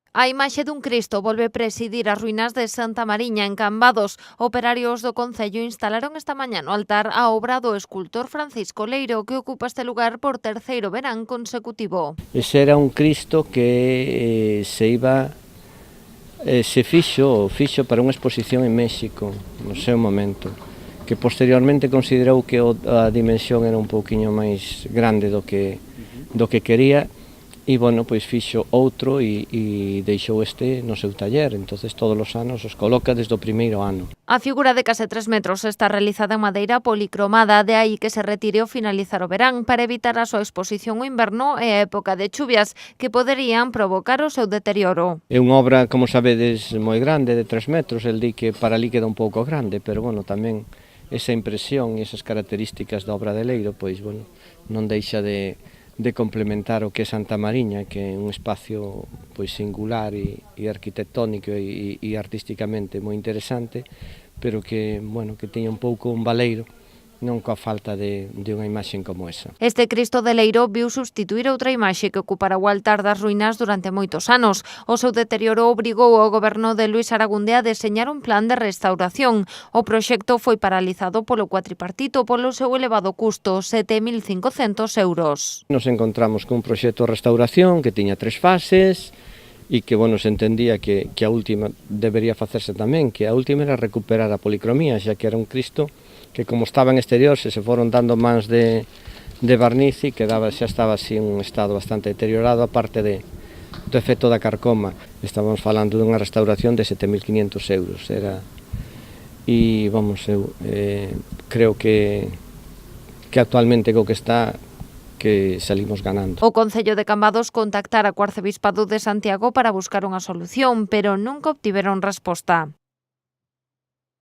A imaxe dun Cristo volve presidir as ruínas de Santa Mariña en Cambados. Operarios do Concello instalaron esta mañá no altar a obra do escultor Francisco Leiro, que ocupa este lugar por terceiro verán consecutivo. Ese era un Cristo que se fixo para unha exposición en México no seu momento, que posteriormente considerou que a dimensión era un pouquiño máis grande do que quería, e, bueno, pois fixo outro e deixou este no seu taller. Entonces todos os anos os coloca desde o primeiro ano. A figura de case 3 metros está realizada en madeira policromada, de aí que se retire ao finalizar o verán para evitar a súa exposición o inverno e a época de chuvias, que poderían provocar o seu deterioro. É unha obra, como sabedes, moi grande, de 3 metros. El di que para ali queda un pouco grande, pero, bueno, tamén esa impresión e esas características da obra de Leiro, pois, bueno, non deixa de complementar o que é Santa Mariña, que é un espacio pois singular e arquitectónico e artísticamente moi interesante, pero que, bueno, que teña un pouco un baleiro, non coa falta de unha imaxe como esa. Este Cristo de Leiro viu substituir outra imaxe que ocupara o altar das ruínas durante moitos anos. O seu deterioro obrigou ao goberno de Luís Aragúndez a deseñar un plan de restauración. O proxecto foi paralizado polo cuatripartito polo seu elevado custo, 7.500 euros. Nos encontramos con un proxecto de restauración que tiña 3 fases, e que, bueno, se entendía que a última debería facerse tamén, que a última era recuperar a policromía, xa que era un Cristo que, como estaba en exterior, se foron dando mans de barniz e xa estaba así en un estado bastante deteriorado, aparte do efecto da carcoma. Estamos falando dunha restauración de 7.500 euros. E, vamos, eu creo que actualmente co que está, que salimos ganando. O Concello de Cambados contactara co Arcebispado de Santiago para buscar unha solución, pero nunca obtiveron resposta.